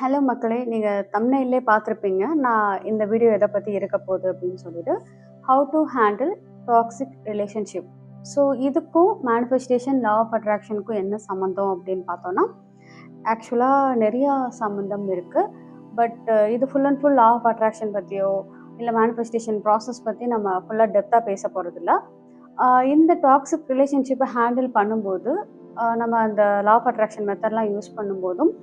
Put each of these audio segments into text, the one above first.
Hello மக்களே! நீங்க தம்ப்நெயில்லே பார்த்துருப்பீங்க. நான் இந்த வீடியோ எத பத்தி இருக்க போகுது அப்படின்னு சொல்லிட்டு, how to handle toxic relationship. So இதுக்கும் மேனிஃபெஸ்டேஷன், லா ஆஃப் அட்ராக்ஷனுக்கும் என்ன சம்மந்தம் அப்படின்னு பார்த்தோம்னா, ஆக்சுவலா நெறையா சம்மந்தம் இருக்கு. பட் இது full and full law of attraction பத்தியோ, இல்ல மேனிஃபெஸ்டேஷன் ப்ராசஸ் பத்தி நம்ம ஃபுல்லா டெப்த்தா பேச போறதில்ல. இந்த டாக்ஸிக் ரிலேஷன்ஷிப்பை ஹேண்டில் பண்ணும்போது, நம்ம அந்த லா ஆஃப் அட்ராக்ஷன் மெத்தட்லாம் யூஸ் பண்ணும்போதும்,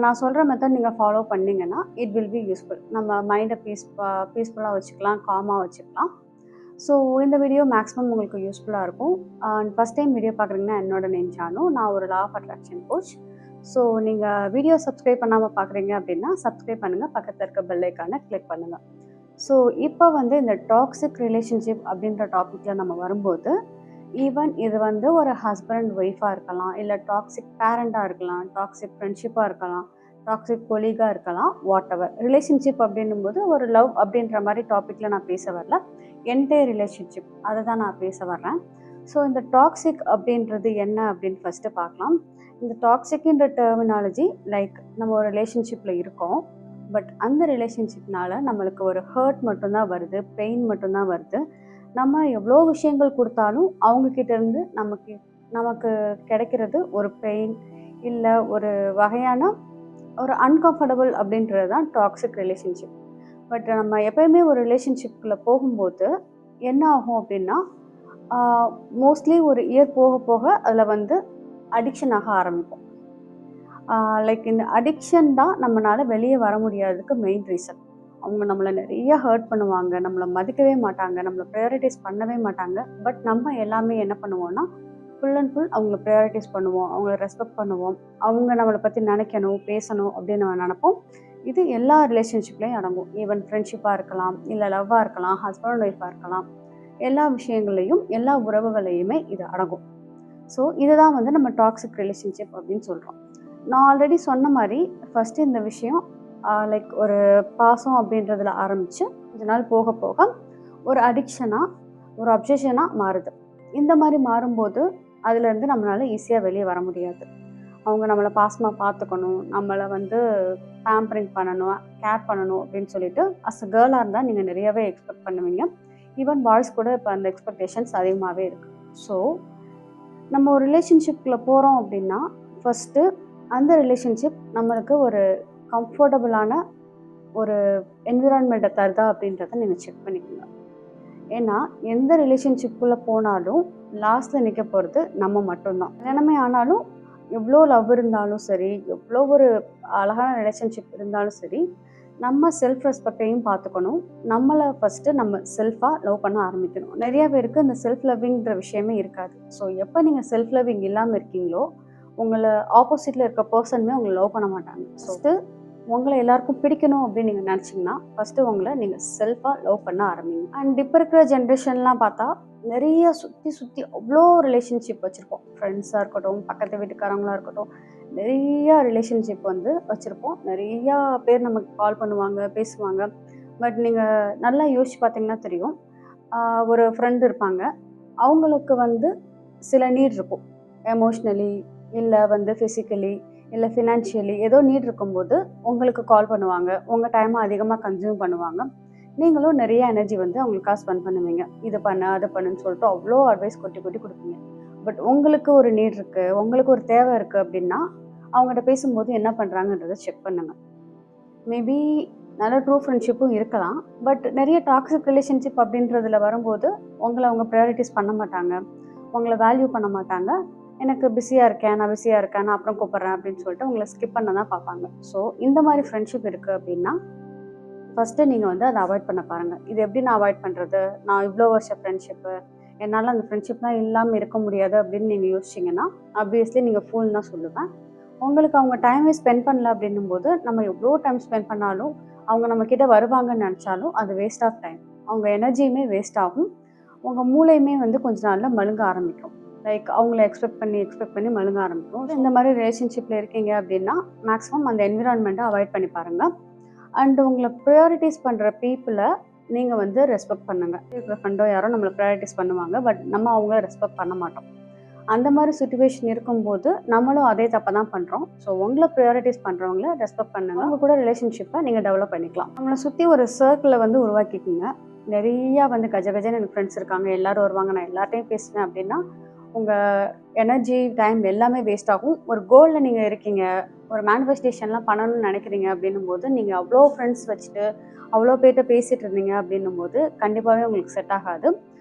நான் சொல்கிற மெத்தட் நீங்கள் ஃபாலோ பண்ணிங்கன்னா இட் வில் பி யூஸ்ஃபுல். நம்ம மைண்டை பீஸ்ஃபுல்லாக வச்சுக்கலாம், காமாக வச்சுக்கலாம். ஸோ இந்த வீடியோ மேக்ஸிமம் உங்களுக்கு யூஸ்ஃபுல்லாக இருக்கும். ஃபஸ்ட் டைம் வீடியோ பார்க்குறீங்கன்னா என்னோட நேம் ஜானு. நான் ஒரு law of attraction coach. So நீங்கள் வீடியோ சப்ஸ்கிரைப் பண்ணாமல் பார்க்குறீங்க அப்படின்னா சப்ஸ்கிரைப் பண்ணுங்கள், பக்கத்தில் இருக்க பெல் ஐக்கானை கிளிக் பண்ணுங்கள். ஸோ இப்போ இந்த டாக்ஸிக் ரிலேஷன்ஷிப் அப்படின்ற டாப்பிக்கில் நம்ம வரும்போது, ஈவன் இது ஒரு ஹஸ்பண்ட் அண்ட் ஒய்ஃபாக இருக்கலாம், இல்லை டாக்ஸிக் பேரண்டாக இருக்கலாம், டாக்ஸிக் ஃப்ரெண்ட்ஷிப்பாக இருக்கலாம், டாக்ஸிக் கொலீகாக இருக்கலாம், வாட் எவர். ரிலேஷன்ஷிப் அப்படின்னும்போது ஒரு லவ் அப்படின்ற மாதிரி டாப்பிக்கில் நான் பேச வரல, என்டையர் ரிலேஷன்ஷிப் அதை தான் நான் பேச வர்றேன். ஸோ இந்த டாக்ஸிக் அப்படின்றது என்ன அப்படின்னு ஃபஸ்ட்டு பார்க்கலாம். இந்த டாக்ஸிக்ன்ற டெர்மினாலஜி லைக் நம்ம ஒரு ரிலேஷன்ஷிப்பில் இருக்கோம், பட் அந்த ரிலேஷன்ஷிப்னால நம்மளுக்கு ஒரு ஹர்ட் மட்டும்தான் வருது, பெயின் மட்டும்தான் வருது. நம்ம எவ்வளோ விஷயங்கள் கொடுத்தாலும் அவங்கக்கிட்ட இருந்து நமக்கு கிடைக்கிறது ஒரு பெயின், இல்லை ஒரு வகையான ஒரு அன்கம்ஃபர்டபுள் அப்படின்றது தான் டாக்ஸிக் ரிலேஷன்ஷிப். பட் நம்ம எப்போயுமே ஒரு ரிலேஷன்ஷிப்பில் போகும்போது என்ன ஆகும் அப்படின்னா, மோஸ்ட்லி ஒரு இயர் போக போக அதில் அடிக்ஷன் ஆக ஆரம்பிக்கும். லைக் இந்த அடிக்ஷன் தான் நம்மளால் வெளியே வர முடியாததுக்கு மெயின் ரீசன். அவங்க நம்மளை நிறைய ஹர்ட் பண்ணுவாங்க, நம்மளை மதிக்கவே மாட்டாங்க, நம்மளை ப்ரையாரிட்டைஸ் பண்ணவே மாட்டாங்க. பட் நம்ம எல்லாமே என்ன பண்ணுவோம்னா, ஃபுல் அண்ட் ஃபுல் அவங்கள ப்ரையாரிட்டைஸ் பண்ணுவோம், அவங்கள ரெஸ்பெக்ட் பண்ணுவோம், அவங்க நம்மளை பற்றி நினைக்கணும், பேசணும் அப்படின்னு நம்ம நினைப்போம். இது எல்லா ரிலேஷன்ஷிப்லேயும் அடங்கும். ஈவன் ஃப்ரெண்ட்ஷிப்பாக இருக்கலாம், இல்லை லவ்வாக இருக்கலாம், ஹஸ்பண்ட் அண்ட் ஒய்ஃபாக இருக்கலாம். எல்லா விஷயங்களையும், எல்லா உறவுகளையுமே இது அடங்கும். ஸோ இதுதான் நம்ம டாக்ஸிக் ரிலேஷன்ஷிப் அப்படின்னு சொல்கிறோம். நான் ஆல்ரெடி சொன்ன மாதிரி ஃபஸ்ட்டு இந்த விஷயம் லைக் ஒரு பாசம் அப்படின்றதுல ஆரம்பித்து கொஞ்ச நாள் போக போக ஒரு அடிக்ஷனாக, ஒரு அப்சஷனாக மாறுது. இந்த மாதிரி மாறும்போது அதுலேருந்து நம்மளால் ஈஸியாக வெளியே வர முடியாது. அவங்க நம்மளை பாசமாக பார்த்துக்கணும், நம்மளை பேம்பரிங் பண்ணணும், கேர் பண்ணணும் அப்படின்னு சொல்லிட்டு அஸ் அ கேர்ளாக இருந்தால் நீங்கள் நிறையவே எக்ஸ்பெக்ட் பண்ணுவீங்க. ஈவன் பாய்ஸ் கூட இப்போ அந்த எக்ஸ்பெக்டேஷன்ஸ் அதிகமாகவே இருக்குது. ஸோ நம்ம ஒரு ரிலேஷன்ஷிப்பில் போகிறோம் அப்படின்னா ஃபஸ்ட்டு அந்த ரிலேஷன்ஷிப் நம்மளுக்கு ஒரு கம்ஃபர்டபுளான ஒரு என்விரான்மெண்ட்டை தருதா அப்படின்றத நீங்கள் செக் பண்ணிக்கோங்க. ஏன்னா எந்த ரிலேஷன்ஷிப்புக்குள்ளே போனாலும் லாஸ்ட்டில் நிற்க போகிறது நம்ம மட்டும்தான். கல்யாணமே ஆனாலும் எவ்வளோ லவ் இருந்தாலும் சரி, எவ்வளோ ஒரு அழகான ரிலேஷன்ஷிப் இருந்தாலும் சரி, நம்ம செல்ஃப் ரெஸ்பெக்டையும் பார்த்துக்கணும். நம்மளை ஃபஸ்ட்டு நம்ம செல்ஃபாக லவ் பண்ண ஆரம்பிக்கணும். நிறைய பேருக்கு இந்த செல்ஃப் லவ்விங்கிற விஷயமே இருக்காது. ஸோ எப்போ நீங்கள் செல்ஃப் லவ்விங் இல்லாமல் இருக்கீங்களோ, உங்களை ஆப்போசிட்டில் இருக்க பர்சனுமே உங்களை லவ் பண்ண மாட்டாங்க. ஃபஸ்ட்டு உங்களை எல்லாருக்கும் பிடிக்கணும் அப்படின்னு நீங்கள் நினச்சிங்கன்னா ஃபஸ்ட்டு உங்களை நீங்கள் செல்ஃபாக லவ் பண்ண ஆரம்பிங்க. அண்ட் இப்போ இருக்கிற ஜென்ரேஷன்லாம் பார்த்தா நிறைய சுற்றி அவ்வளோ ரிலேஷன்ஷிப் வச்சுருப்போம். ஃப்ரெண்ட்ஸாக இருக்கட்டும், பக்கத்து வீட்டுக்காரங்களாக இருக்கட்டும், நிறையா ரிலேஷன்ஷிப் வச்சுருப்போம். நிறையா பேர் நமக்கு கால் பண்ணுவாங்க, பேசுவாங்க. பட் நீங்கள் நல்லா யோசிச்சு பார்த்தீங்கன்னா தெரியும், ஒரு ஃப்ரெண்ட் இருப்பாங்க, அவங்களுக்கு சில நீட் இருக்கும். எமோஷ்னலி, இல்லை ஃபிசிக்கலி, இல்லை ஃபினான்ஷியலி ஏதோ நீட் இருக்கும்போது உங்களுக்கு கால் பண்ணுவாங்க. உங்கள் டைமை அதிகமாக கன்சியூம் பண்ணுவாங்க. நீங்களும் நிறைய எனர்ஜி அவங்களுக்காக ஸ்பெண்ட் பண்ணுவீங்க. இது பண்ணு, அது பண்ணுன்னு சொல்லிட்டு அவ்வளோ அட்வைஸ் கொட்டி கொட்டி கொடுப்பீங்க. பட் உங்களுக்கு ஒரு நீட் இருக்குது, உங்களுக்கு ஒரு தேவை இருக்குது அப்படின்னா அவங்கள்ட்ட பேசும்போது என்ன பண்ணுறாங்கன்றதை செக் பண்ணுங்க. மேபி நல்ல ட்ரூ ஃப்ரெண்ட்ஷிப்பும் இருக்கலாம். பட் நிறைய டாக்ஸிக் ரிலேஷன்ஷிப் அப்படின்றதுல வரும்போது உங்களை அவங்க ப்ரையாரிட்டிஸ் பண்ண மாட்டாங்க, உங்களை வேல்யூ பண்ண மாட்டாங்க. எனக்கு பிஸியாக இருக்கேன், நான் பிஸியாக இருக்கேன், நான் அப்புறம் கூப்பிட்றேன் அப்படின்னு சொல்லிட்டு உங்களை ஸ்கிப் பண்ண தான் பார்ப்பாங்க. ஸோ இந்த மாதிரி ஃப்ரெண்ட்ஷிப் இருக்குது அப்படின்னா ஃபஸ்ட்டு நீங்கள் அதை அவாய்ட் பண்ண பாருங்கள். இது எப்படி நான் அவாய்ட் பண்ணுறது? நான் இவ்வளோ வருஷம் ஃப்ரெண்ட்ஷிப்பு, என்னால் அந்த ஃப்ரெண்ட்ஷிப்லாம் இல்லாமல் இருக்க முடியாது அப்படின்னு நீங்கள் யோசிச்சிங்கன்னா ஆப்வியஸ்லி நீங்கள் ஃபூல் தான் சொல்லுவேன். உங்களுக்கு அவங்க டைமே ஸ்பெண்ட் பண்ணல அப்படின்னும்போது நம்ம எவ்வளோ டைம் ஸ்பெண்ட் பண்ணாலும், அவங்க நம்மக்கிட்ட வருவாங்கன்னு நினச்சாலும் அது வேஸ்ட் ஆஃப் டைம். அவங்க எனர்ஜியுமே வேஸ்ட் ஆகும். உங்கள் மூளையுமே கொஞ்ச நாளில் மழுங்க ஆரம்பிக்கும். லைக் அவங்கள எக்ஸ்பெக்ட் பண்ணி மழுங்க ஆரம்பிக்கும். இந்த மாதிரி ரிலேஷன்ஷிப்பில் இருக்கீங்க அப்படின்னா மேக்ஸிமம் அந்த என்விரான்மெண்ட்டை அவாய்ட் பண்ணி பாருங்கள். அண்ட் உங்களை ப்ரையாரிட்டிஸ் பண்ணுற பீப்புளை நீங்கள் ரெஸ்பெக்ட் பண்ணுங்கள். இருக்கிற ஃப்ரெண்டோ யாரோ நம்மளை ப்ரையாரிட்டிஸ் பண்ணுவாங்க, பட் நம்ம அவங்கள ரெஸ்பெக்ட் பண்ண மாட்டோம். அந்த மாதிரி சுச்சுவேஷன் இருக்கும்போது நம்மளும் அதே தப்பை தான் பண்ணுறோம். ஸோ உங்களை ப்ரையாரிட்டிஸ் பண்ணுறவங்கள ரெஸ்பெக்ட் பண்ணுங்க. அவங்க கூட ரிலேஷன்ஷிப்பை நீங்கள் டெவலப் பண்ணிக்கலாம். நம்மளை சுற்றி ஒரு சர்க்கிளை வந்து உருவாக்கிக்கோங்க. நிறையா வந்து கஜ கஜன்னு எனக்கு ஃப்ரெண்ட்ஸ் இருக்காங்க, எல்லோரும் வருவாங்க, நான் எல்லார்ட்டையும் பேசுவேன் அப்படின்னா உங்கள் எனர்ஜி டைம் எல்லாமே வேஸ்ட் ஆகும். ஒரு கோலில் நீங்கள் இருக்கீங்க, ஒரு மேனிஃபெஸ்டேஷன்லாம் பண்ணணும்னு நினைக்கிறீங்க அப்படின்னும் போது நீங்கள் அவ்வளோ ஃப்ரெண்ட்ஸ் வச்சுட்டு அவ்வளோ பேர்கிட்ட பேசிகிட்டு இருந்தீங்க அப்படின்னும் போது கண்டிப்பாகவே உங்களுக்கு செட் ஆகாது.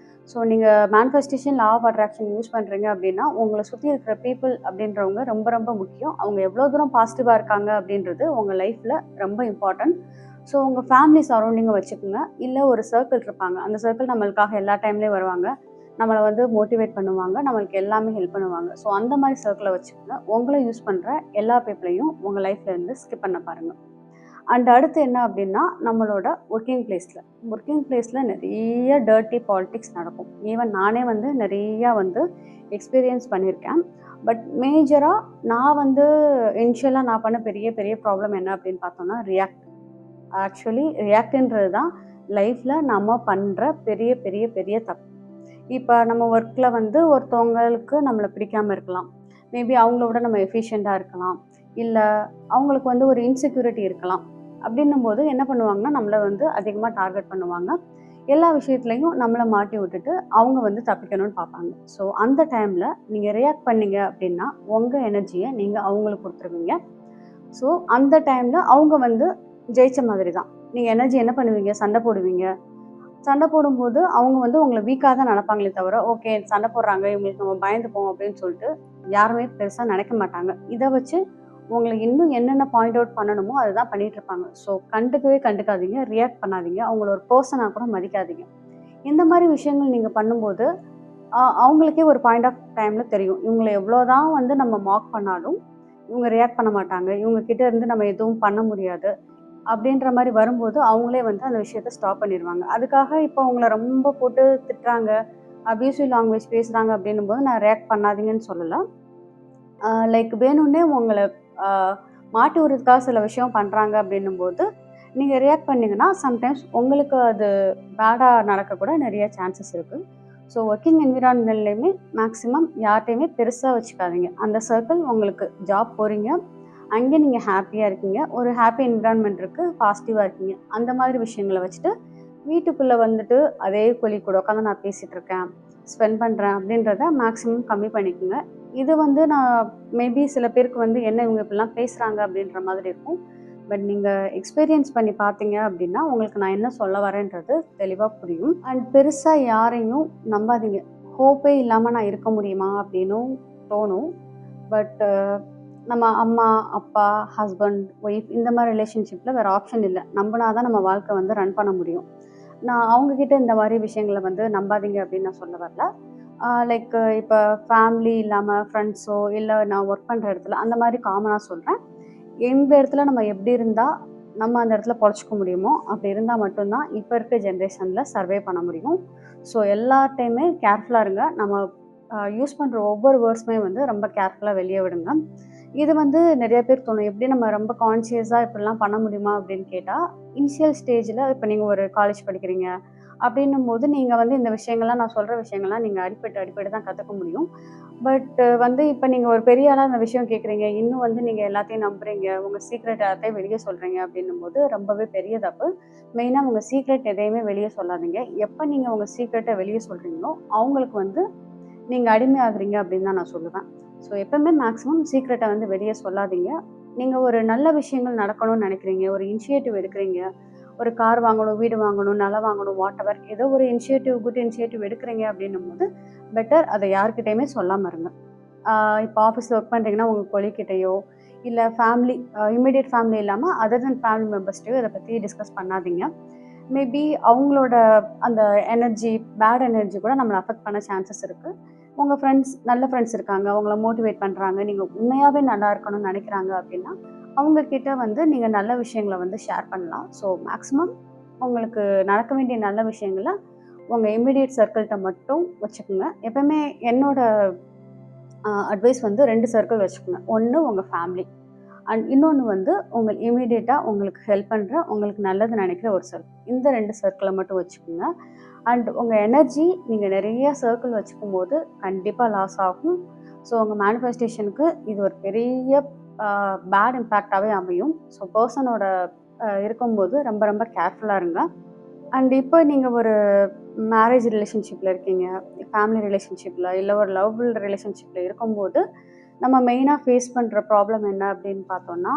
ஸோ நீங்கள் manifestation law of attraction use பண்ணுறீங்க அப்படின்னா உங்களை சுற்றி இருக்கிற பீப்புள் அப்படின்றவங்க ரொம்ப ரொம்ப முக்கியம். அவங்க எவ்வளோ தூரம் பாசிட்டிவாக இருக்காங்க அப்படின்றது உங்கள் லைஃப்பில் ரொம்ப இம்பார்ட்டன்ட். ஸோ உங்கள் ஃபேமிலி சரௌண்டிங்கை வச்சுக்கோங்க. இல்லை ஒரு சர்க்கிள் இருப்பாங்க, அந்த சர்க்கிள் நம்மளுக்காக எல்லா டைம்லேயும் வருவாங்க, நம்மளை வந்து மோட்டிவேட் பண்ணுவாங்க, நம்மளுக்கு எல்லாமே ஹெல்ப் பண்ணுவாங்க. ஸோ அந்த மாதிரி சர்க்கிளை வச்சுக்கோங்க. உங்களை யூஸ் பண்ணுற எல்லா பீப்புளையும் உங்கள் லைஃப்பில் இருந்து ஸ்கிப் பண்ண பாருங்கள். அண்ட் அடுத்து என்ன அப்படின்னா நம்மளோட ஒர்க்கிங் பிளேஸில் நிறைய டர்ட்டி பாலிடிக்ஸ் நடக்கும். ஈவன் நானே வந்து நிறையா வந்து எக்ஸ்பீரியன்ஸ் பண்ணியிருக்கேன். பட் மேஜராக நான் வந்து இனிஷியலாக நான் பண்ண பெரிய பெரிய ப்ராப்ளம் என்ன அப்படின்னு பார்த்தோம்னா ஆக்சுவலி ரியாக்ட்ன்றது தான் லைஃப்பில் நம்ம பண்ணுற பெரிய பெரிய பெரிய தப்பு. இப்போ நம்ம ஒர்க்கில் வந்து ஒருத்தவங்களுக்கு நம்மளை பிடிக்காமல் இருக்கலாம், மேபி அவங்களோட நம்ம எஃபிஷியண்ட்டாக இருக்கலாம், இல்லை அவங்களுக்கு வந்து ஒரு இன்செக்யூரிட்டி இருக்கலாம். அப்படின்னும் போது என்ன பண்ணுவாங்கன்னா நம்மளை வந்து அதிகமாக டார்கெட் பண்ணுவாங்க. எல்லா விஷயத்துலையும் நம்மளை மாட்டி விட்டுட்டு அவங்க வந்து தப்பிக்கணும்னு பார்ப்பாங்க. ஸோ அந்த டைமில் நீங்கள் ரியாக்ட் பண்ணீங்க அப்படின்னா உங்கள் எனர்ஜியை நீங்கள் அவங்களுக்கு கொடுத்துருவீங்க. ஸோ அந்த டைமில் அவங்க வந்து ஜெயிச்ச மாதிரி தான். நீங்கள் எனர்ஜி என்ன பண்ணுவீங்க, சண்டை போடுவீங்க. சண்டை போடும்போது அவங்க வந்து உங்களை வீக்காக தான் நினைப்பாங்களே தவிர ஓகே சண்டை போடுறாங்க இவங்களுக்கு நம்ம பயந்துப்போம் அப்படின்னு சொல்லிட்டு யாருமே பெருசாக நினைக்க மாட்டாங்க. இதை வச்சு உங்களுக்கு இன்னும் என்னென்ன பாயிண்ட் அவுட் பண்ணணுமோ அதுதான் பண்ணிட்டு இருப்பாங்க. ஸோ கண்டுக்காதீங்க, ரியாக்ட் பண்ணாதீங்க, அவங்கள ஒரு பர்சனாக கூட மதிக்காதீங்க. இந்த மாதிரி விஷயங்கள் நீங்கள் பண்ணும்போது அவங்களுக்கே ஒரு பாயிண்ட் ஆஃப் டைமில் தெரியும், இவங்களை எவ்வளோதான் வந்து நம்ம மார்க் பண்ணாலும் இவங்க ரியாக்ட் பண்ண மாட்டாங்க, இவங்க கிட்ட இருந்து நம்ம எதுவும் பண்ண முடியாது அப்படின்ற மாதிரி வரும்போது அவங்களே வந்து அந்த விஷயத்த ஸ்டாப் பண்ணிடுவாங்க. அதுக்காக இப்போ அவங்கள ரொம்ப போட்டு திட்டுறாங்க, அபியூசிவ் லாங்குவேஜ் பேசுகிறாங்க அப்படின்னும் போது நான் ரியாக்ட் பண்ணாதீங்கன்னு சொல்லலை. லைக் வேணும்னே உங்களை மாட்டி விடுறதுக்காக சில விஷயம் பண்ணுறாங்க அப்படின்னும் போது நீங்கள் ரியாக்ட் பண்ணிங்கன்னா சம்டைம்ஸ் உங்களுக்கு அது பேடாக நடக்கக்கூட நிறைய சான்சஸ் இருக்குது. ஸோ ஒர்க்கிங் என்விரான்மெண்ட்லேயுமே மேக்ஸிமம் யார்கிட்டையுமே பெருசாக வச்சுக்காதீங்க. அந்த சர்க்கிள் உங்களுக்கு ஜாப் போகிறீங்க, அங்கே நீங்கள் ஹாப்பியாக இருக்கீங்க, ஒரு ஹாப்பி என்விரான்மெண்ட் இருக்குது, பாசிட்டிவாக இருக்கீங்க, அந்த மாதிரி விஷயங்களை வச்சுட்டு வீட்டுக்குள்ளே வந்துட்டு அதே கொலி கூட உட்காந்து நான் பேசிகிட்டு இருக்கேன், ஸ்பெண்ட் பண்ணுறேன் அப்படின்றத மேக்ஸிமம் கம்மி பண்ணிக்கோங்க. இது வந்து நான் மேபி சில பேருக்கு வந்து என்ன இவங்க இப்படிலாம் பேசுகிறாங்க அப்படின்ற மாதிரி இருக்கும். பட் நீங்கள் எக்ஸ்பீரியன்ஸ் பண்ணி பார்த்தீங்க அப்படின்னா உங்களுக்கு நான் என்ன சொல்ல வரேன்றது தெளிவாக புரியும். அண்ட் பெருசாக யாரையும் நம்பாதீங்க. ஹோப்பே இல்லாமல் நான் இருக்க முடியுமா அப்படின்னும் தோணும். பட் நம்ம அம்மா அப்பா ஹஸ்பண்ட் ஒய்ஃப் இந்த மாதிரி ரிலேஷன்ஷிப்பில் வேறு ஆப்ஷன் இல்லை, நம்பினா தான் நம்ம வாழ்க்கை வந்து ரன் பண்ண முடியும். நான் அவங்கக்கிட்ட இந்த மாதிரி விஷயங்களை வந்து நம்பாதீங்க அப்படின்னு நான் சொல்ல வரல. லைக் இப்போ ஃபேமிலி இல்லாமல் ஃப்ரெண்ட்ஸோ இல்லை நான் ஒர்க் பண்ணுற இடத்துல அந்த மாதிரி காமனாக சொல்கிறேன். எந்த இடத்துல நம்ம எப்படி இருந்தால் நம்ம அந்த இடத்துல பொழைச்சிக்க முடியுமோ அப்படி இருந்தால் மட்டும்தான் இப்போ இருக்க ஜென்ரேஷனில் சர்வே பண்ண முடியும். ஸோ எல்லார்ட்டையுமே கேர்ஃபுல்லாக இருங்க. நம்ம யூஸ் பண்ணுற ஒவ்வொரு வேர்ட்ஸுமே வந்து ரொம்ப கேர்ஃபுல்லாக வெளியே விடுங்க. இது வந்து நிறைய பேர் தோணும், எப்படி நம்ம ரொம்ப கான்ஷியஸாக இப்படிலாம் பண்ண முடியுமா அப்படின்னு கேட்டால், இனிஷியல் ஸ்டேஜில் இப்போ நீங்கள் ஒரு காலேஜ் படிக்கிறீங்க அப்படின்னும் போது நீங்கள் வந்து இந்த விஷயங்கள்லாம் நான் சொல்கிற விஷயங்கள்லாம் நீங்கள் அடிப்பட்டு தான் கற்றுக்க முடியும். பட் வந்து இப்போ நீங்கள் ஒரு பெரிய ஆளாக அந்த விஷயம் கேட்குறீங்க, இன்னும் வந்து நீங்கள் எல்லாத்தையும் நம்புறீங்க, உங்கள் சீக்ரெட் எல்லாத்தையும் வெளியே சொல்கிறீங்க அப்படின்னும் போது ரொம்பவே பெரிய தப்பு. மெயினாக உங்கள் சீக்ரெட் எதையுமே வெளியே சொல்லாதீங்க. எப்போ நீங்கள் உங்கள் சீக்ரெட்டை வெளியே சொல்கிறீங்களோ அவங்களுக்கு வந்து நீங்கள் அடிமையாகிறீங்க அப்படின்னு தான் நான் சொல்லுவேன். ஸோ எப்பவுமே மேக்ஸிமம் சீக்ரெட்டை வந்து வெளியே சொல்லாதீங்க. நீங்கள் ஒரு நல்ல விஷயங்கள் நடக்கணும்னு நினைக்கிறீங்க, ஒரு இனிஷியேட்டிவ் எடுக்கிறீங்க, ஒரு கார் வாங்கணும், வீடு வாங்கணும், நிலம் வாங்கணும், வாட் எவர் ஏதோ ஒரு குட் இனிஷியேட்டிவ் எடுக்கிறீங்க அப்படின்னும் போது பெட்டர் அதை யார்கிட்டையுமே சொல்லாமல் இருங்க. இப்போ ஆஃபீஸில் ஒர்க் பண்ணுறீங்கன்னா உங்கள் கொலிக்கிட்டையோ இல்லை ஃபேமிலி இமீடியட் ஃபேமிலி இல்லாமல் அதர் தென் ஃபேமிலி மெம்பர்ஸ்டையோ இதை பற்றி டிஸ்கஸ் பண்ணாதீங்க. மேபி அவங்களோட அந்த எனர்ஜி பேட் எனர்ஜி கூட நம்மளை அஃபெக்ட் பண்ண சான்சஸ் இருக்குது. உங்கள் ஃப்ரெண்ட்ஸ் நல்ல ஃப்ரெண்ட்ஸ் இருக்காங்க, அவங்கள மோட்டிவேட் பண்ணுறாங்க, நீங்கள் உண்மையாகவே நல்லா இருக்கணும்னு நினைக்கிறாங்க அப்படின்னா அவங்கக்கிட்ட வந்து நீங்கள் நல்ல விஷயங்களை வந்து ஷேர் பண்ணலாம். ஸோ மேக்ஸிமம் உங்களுக்கு நடக்க வேண்டிய நல்ல விஷயங்களை உங்கள் இமீடியட் சர்க்கிள்கிட்ட மட்டும் வச்சுக்கோங்க. எப்போவுமே என்னோட அட்வைஸ் வந்து 2 சர்க்கிள் வச்சுக்கோங்க. ஒன்று உங்கள் ஃபேமிலி அண்ட் இன்னொன்று வந்து உங்களுக்கு இமீடியட்டாக உங்களுக்கு ஹெல்ப் பண்ணுற உங்களுக்கு நல்லது நினைக்கிற ஒரு சர்க்கிள். இந்த 2 சர்க்கிளை மட்டும் வச்சுக்கோங்க. அண்ட் உங்கள் எனர்ஜி நீங்கள் நிறைய சர்க்கிள் வச்சுக்கும் போது கண்டிப்பாக லாஸ் ஆகும். ஸோ உங்கள் மேனிஃபெஸ்டேஷனுக்கு இது ஒரு பெரிய பேட் இம்பேக்டாகவே அமையும். ஸோ பர்சனோட இருக்கும்போது ரொம்ப ரொம்ப கேர்ஃபுல்லாக இருங்க. அண்ட் இப்போ நீங்கள் ஒரு மேரேஜ் ரிலேஷன்ஷிப்பில் இருக்கீங்க, ஃபேமிலி ரிலேஷன்ஷிப்பில், இல்லை ஒரு லவ் ரிலேஷன்ஷிப்பில் இருக்கும்போது நம்ம மெயினாக ஃபேஸ் பண்ணுற ப்ராப்ளம் என்ன அப்படின்னு பார்த்தோன்னா,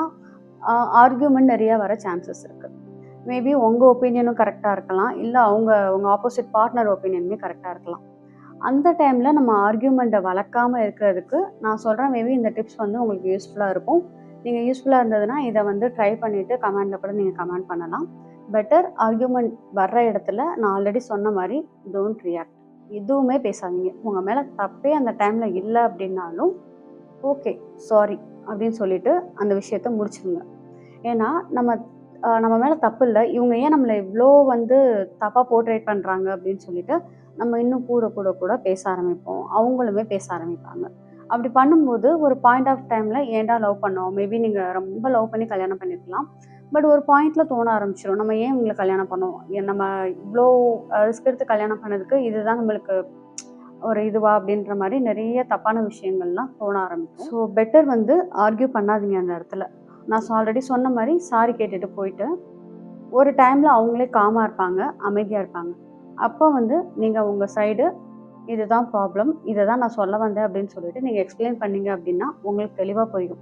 ஆர்கியூமெண்ட் நிறையா வர சான்சஸ் இருக்குது. மேபி உங்கள் ஒப்பீனியனும் கரெக்டாக இருக்கலாம், இல்லை உங்கள் ஆப்போசிட் பார்ட்னர் ஒப்பீனியனுமே கரெக்டாக இருக்கலாம். அந்த டைமில் நம்ம ஆர்கியூமெண்ட்டை வளர்க்காமல் இருக்கிறதுக்கு நான் சொல்கிறேன், மேபி இந்த டிப்ஸ் வந்து உங்களுக்கு யூஸ்ஃபுல்லாக இருக்கும். நீங்கள் யூஸ்ஃபுல்லாக இருந்ததுன்னா இதை வந்து ட்ரை பண்ணிவிட்டு கமெண்டில் கூட நீங்கள் கமெண்ட் பண்ணலாம். பெட்டர் ஆர்கியூமெண்ட் வர்ற இடத்துல நான் ஆல்ரெடி சொன்ன மாதிரி டோன்ட் ரியாக்ட், எதுவுமே பேசாதீங்க. உங்கள் மேலே தப்பே அந்த டைமில் இல்லை அப்படின்னாலும் ஓகே சாரி அப்படின்னு சொல்லிட்டு அந்த விஷயத்த முடிச்சுடுங்க. ஏன்னா நம்ம மேலே தப்பு இல்லை, இவங்க ஏன் நம்மளை இவ்வளோ வந்து தப்பாக போர்ட்ரேட் பண்ணுறாங்க அப்படின்னு சொல்லிட்டு நம்ம இன்னும் கூட கூட கூட பேச ஆரம்பிப்போம், அவங்களுமே பேச ஆரம்பிப்பாங்க. அப்படி பண்ணும்போது ஒரு பாயிண்ட் ஆஃப் டைமில் ஏன்டா லவ் பண்ணோம், மேபி நீங்கள் ரொம்ப லவ் பண்ணி கல்யாணம் பண்ணியிருக்கலாம், பட் ஒரு பாயிண்டில் தோண ஆரம்பிச்சிடும் நம்ம ஏன் இவங்களை கல்யாணம் பண்ணோம், நம்ம இவ்வளோ ரிஸ்க் எடுத்து கல்யாணம் பண்ணதுக்கு இதுதான் நம்மளுக்கு ஒரு இதுவா அப்படின்ற மாதிரி நிறைய தப்பான விஷயங்கள்லாம் தோண ஆரம்பிக்கும். ஸோ பெட்டர் வந்து ஆர்கியூ பண்ணாதீங்க அந்த இடத்துல. நான் ஆல்ரெடி சொன்ன மாதிரி சாரி கேட்டுட்டு போயிட்டு ஒரு டைமில் அவங்களே காமாக இருப்பாங்க, அமைதியாக இருப்பாங்க. அப்போ வந்து நீங்கள் உங்கள் சைடு இதுதான் ப்ராப்ளம், இதை தான் நான் சொல்ல வந்தேன் அப்படின்னு சொல்லிட்டு நீங்கள் எக்ஸ்பிளைன் பண்ணீங்க அப்படின்னா உங்களுக்கு தெளிவாக புரியும்.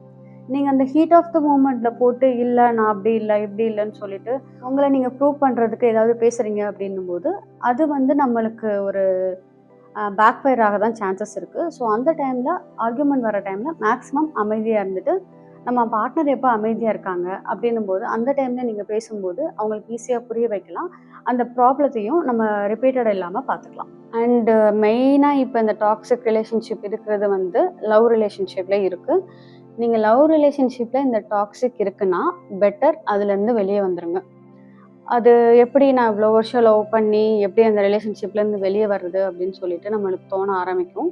நீங்கள் அந்த ஹீட் ஆஃப் த மூமெண்ட்டில் போட்டு இல்லை நான் அப்படி இல்லை இப்படி இல்லைன்னு சொல்லிட்டு உங்களை நீங்கள் ப்ரூவ் பண்ணுறதுக்கு ஏதாவது பேசுகிறீங்க அப்படின்னும் போது அது வந்து நம்மளுக்கு ஒரு பேக் ஃபயர் ஆக தான் சான்சஸ் இருக்குது. ஸோ அந்த டைமில் ஆர்கியூமெண்ட் வர டைமில் மேக்ஸிமம் அமைதியாக இருந்துட்டு நம்ம பார்ட்னர் எப்போ அமைதியாக இருக்காங்க அப்படின்னும் போது அந்த டைமில் நீங்கள் பேசும்போது அவங்களுக்கு ஈஸியாக புரிய வைக்கலாம், அந்த ப்ராப்ளத்தையும் நம்ம ரிப்பீட்டட் இல்லாமல் பார்த்துக்கலாம். அண்டு மெயினாக இப்போ இந்த டாக்ஸிக் ரிலேஷன்ஷிப் இருக்கிறது வந்து லவ் ரிலேஷன்ஷிப்பில் இருக்குது. நீங்கள் லவ் ரிலேஷன்ஷிப்பில் இந்த டாக்ஸிக் இருக்குன்னா பெட்டர் அதுலேருந்து வெளியே வந்துடுங்க. அது எப்படி நான் இவ்வளோ வருஷம் லவ் பண்ணி எப்படி அந்த ரிலேஷன்ஷிப்லேருந்து வெளியே வர்றது அப்படின்னு சொல்லிட்டு நம்மளுக்கு தோண ஆரம்பிக்கும்.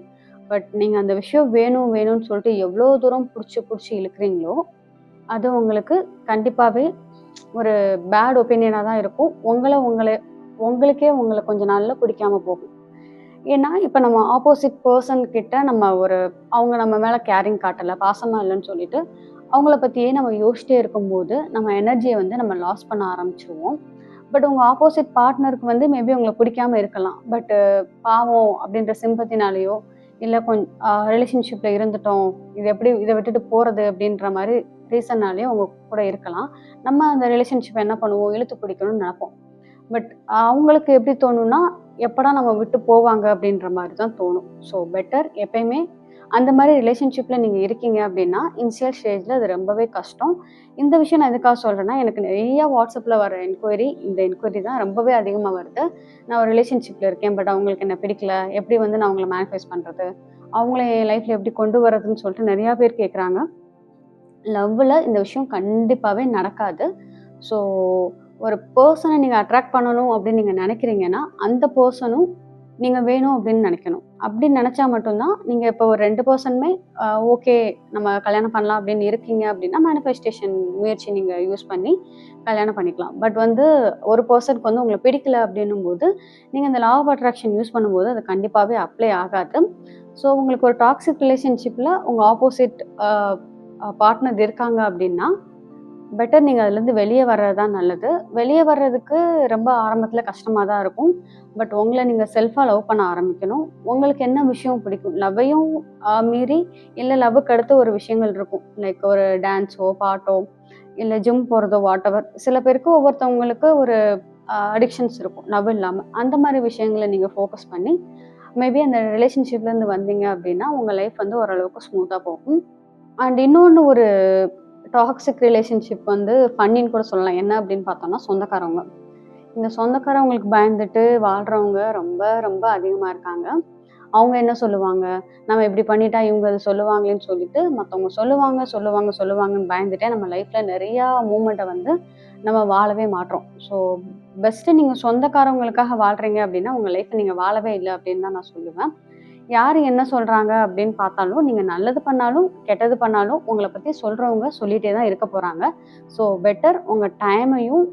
பட் நீங்கள் அந்த விஷயம் வேணும் வேணும்னு சொல்லிட்டு எவ்வளோ தூரம் பிடிச்சி இழுக்கிறீங்களோ அது உங்களுக்கு கண்டிப்பாகவே ஒரு பேட் ஒப்பீனியனாக தான் இருக்கும். உங்களுக்கே உங்களை கொஞ்ச நாளில் பிடிக்காம போகும். ஏன்னா இப்போ நம்ம ஆப்போசிட் பர்சன் கிட்ட அவங்க நம்ம மேலே கேரிங் காட்டலை, பாசமாக இல்லைன்னு சொல்லிட்டு அவங்கள பற்றியே நம்ம யோசிச்சிட்டே இருக்கும்போது நம்ம எனர்ஜியை வந்து நம்ம லாஸ் பண்ண ஆரம்பிச்சிருவோம். பட் உங்கள் ஆப்போசிட் பார்ட்னருக்கு வந்து மேபி உங்களை பிடிக்காம இருக்கலாம், பட் பாவம் அப்படின்ற சிம்பத்தினாலேயோ இல்லை ரிலேஷன்ஷிப்பில் இருந்துட்டோம், இதை விட்டுட்டு போகிறது அப்படின்ற மாதிரி ரீசன்னாலேயே அவங்க கூட இருக்கலாம். நம்ம அந்த ரிலேஷன்ஷிப்பை என்ன பண்ணுவோம், இழுத்து பிடிக்கணும்னு நினைப்போம். பட் அவங்களுக்கு எப்படி தோணும்னா எப்படா நம்ம விட்டு போவாங்க அப்படின்ற மாதிரி தான் தோணும். ஸோ பெட்டர் எப்பயுமே அந்த மாதிரி ரிலேஷன்ஷிப்பில் நீங்கள் இருக்கீங்க அப்படின்னா இனிஷியல் ஸ்டேஜில் அது ரொம்பவே கஷ்டம். இந்த விஷயம் நான் எதுக்காக சொல்கிறேன்னா, எனக்கு நிறையா வாட்ஸ்அப்பில் வர இந்த என்கொயரி தான் ரொம்பவே அதிகமாக வருது. நான் ஒரு ரிலேஷன்ஷிப்பில் இருக்கேன், பட் அவங்களுக்கு என்ன பிடிக்கல, எப்படி வந்து நான் அவங்கள மேனிஃபெஸ்ட் பண்ணுறது, அவங்கள என் லைஃப்பில் எப்படி கொண்டு வரதுன்னு சொல்லிட்டு நிறையா பேர் கேட்குறாங்க. லவ்வில் இந்த விஷயம் கண்டிப்பாகவே நடக்காது. ஸோ ஒரு பர்சனை நீங்கள் அட்ராக்ட் பண்ணணும் அப்படின்னு நீங்கள் நினைக்கிறீங்கன்னா அந்த பர்சனும் நீங்கள் வேணும் அப்படின்னு நினைக்கணும். அப்படின்னு நினச்சா மட்டும்தான் நீங்கள் இப்போ ஒரு 2 பர்சனுமே ஓகே நம்ம கல்யாணம் பண்ணலாம் அப்படின்னு இருக்கீங்க அப்படின்னா மேனிஃபெஸ்டேஷன் முயற்சி நீங்கள் யூஸ் பண்ணி கல்யாணம் பண்ணிக்கலாம். பட் வந்து ஒரு பர்சனுக்கு வந்து உங்களை பிடிக்கல அப்படின்னும் போது நீங்கள் இந்த லா ஆஃப் அட்ராக்ஷன் யூஸ் பண்ணும்போது அது கண்டிப்பாகவே அப்ளை ஆகாது. ஸோ உங்களுக்கு ஒரு டாக்ஸிக் ரிலேஷன்ஷிப்பில் உங்கள் ஆப்போசிட் பார்ட்னர் இருக்காங்க அப்படின்னா பெட்டர் நீங்கள் அதுலேருந்து வெளியே வர்றது தான் நல்லது. வெளியே வர்றதுக்கு ரொம்ப ஆரம்பத்தில் கஷ்டமாக தான் இருக்கும். பட் உங்களை நீங்கள் செல்ஃபாக லவ் பண்ண ஆரம்பிக்கணும். உங்களுக்கு என்ன விஷயம் பிடிக்கும், லவ்வையும் மீறி இல்லை லவ்வுக்கு அடுத்து ஒரு விஷயங்கள் இருக்கும், லைக் ஒரு டான்ஸோ பாட்டோ இல்லை ஜிம் போகிறதோ வாட்டெவர். சில பேருக்கு ஒவ்வொருத்தவங்களுக்கு ஒரு அடிக்ஷன்ஸ் இருக்கும் லவ் இல்லாமல். அந்த மாதிரி விஷயங்களை நீங்கள் ஃபோக்கஸ் பண்ணி மேபி அந்த ரிலேஷன்ஷிப்லேருந்து வந்தீங்க அப்படின்னா உங்கள் லைஃப் வந்து ஓரளவுக்கு ஸ்மூத்தாக போகும். அண்ட் இன்னொன்று ஒரு டாக்ஸிக் ரிலேஷன்ஷிப் வந்து ஃபன்னின்னு கூட சொல்லலாம். என்ன அப்படின்னு பார்த்தோம்னா சொந்தக்காரவங்க. இந்த சொந்தக்காரவங்களுக்கு பயந்துட்டு வாழ்கிறவங்க ரொம்ப ரொம்ப அதிகமாக இருக்காங்க. அவங்க என்ன சொல்லுவாங்க, நம்ம இப்படி பண்ணிட்டா இவங்க அது சொல்லுவாங்களேன்னு சொல்லிட்டு மற்றவங்க சொல்லுவாங்கன்னு பயந்துட்டே நம்ம லைஃப்பில் நிறையா மூமெண்ட்டை வந்து நம்ம வாழவே மாட்டோம். ஸோ பெஸ்ட்டு நீங்கள் சொந்தக்காரவங்களுக்காக வாழ்கிறீங்க அப்படின்னா உங்கள் லைஃப்பை நீங்கள் வாழவே இல்லை அப்படின்னு தான் நான் சொல்லுவேன். யார் என்ன சொல்கிறாங்க அப்படின்னு பார்த்தாலும் நீங்கள் நல்லது பண்ணாலும் கெட்டது பண்ணாலும் உங்களை பற்றி சொல்கிறவங்க சொல்லிகிட்டே தான் இருக்க போகிறாங்க. ஸோ பெட்டர் உங்கள் டைமையும்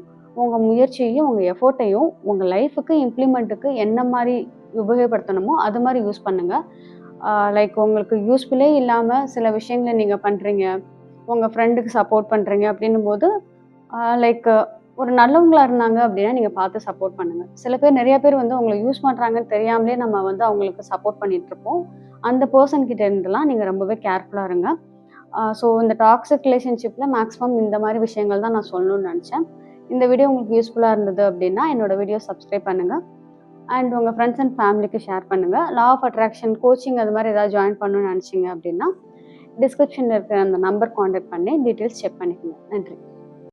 உங்கள் முயற்சியையும் உங்கள் எஃபோர்ட்டையும் உங்கள் லைஃபுக்கு இம்ப்ளிமெண்ட்டுக்கு என்ன மாதிரி உபயோகப்படுத்தணுமோ அது மாதிரி யூஸ் பண்ணுங்கள். லைக் உங்களுக்கு யூஸ்ஃபுல்லே இல்லாமல் சில விஷயங்களை நீங்கள் பண்ணுறீங்க, உங்கள் ஃப்ரெண்டுக்கு சப்போர்ட் பண்ணுறீங்க அப்படின்னும்போது லைக் ஒரு நல்லவங்களா இருந்தாங்க அப்படின்னா நீங்கள் பார்த்து சப்போர்ட் பண்ணுங்கள். சில பேர் நிறைய பேர் வந்து உங்களை யூஸ் பண்ணுறாங்கன்னு தெரியாமலே நம்ம வந்து அவங்களுக்கு சப்போர்ட் பண்ணிட்டு இருப்போம். அந்த பர்சன் கிட்ட இருந்தெல்லாம் நீங்கள் ரொம்பவே கேர்ஃபுல்லாக இருங்க. ஸோ இந்த டாக்ஸிக் ரிலேஷன்ஷிப்பில் மேக்ஸிமம் இந்த மாதிரி விஷயங்கள் தான் நான் சொல்லணும்னு நினச்சேன். இந்த வீடியோ உங்களுக்கு யூஸ்ஃபுல்லாக இருந்தது அப்படின்னா என்னோட வீடியோ சப்ஸ்கிரைப் பண்ணுங்கள் அண்ட் உங்கள் ஃப்ரெண்ட்ஸ் அண்ட் ஃபேமிலிக்கு ஷேர் பண்ணுங்கள். லா ஆஃப் அட்ராக்ஷன் கோச்சிங் அது மாதிரி ஏதாவது ஜாயின் பண்ணணும்னு நினச்சிங்க அப்படின்னா டிஸ்கிரிப்ஷனில் இருக்கிற அந்த நம்பர் காண்டாக்ட் பண்ணி டீட்டெயில்ஸ் செக் பண்ணிக்கோங்க. நன்றி.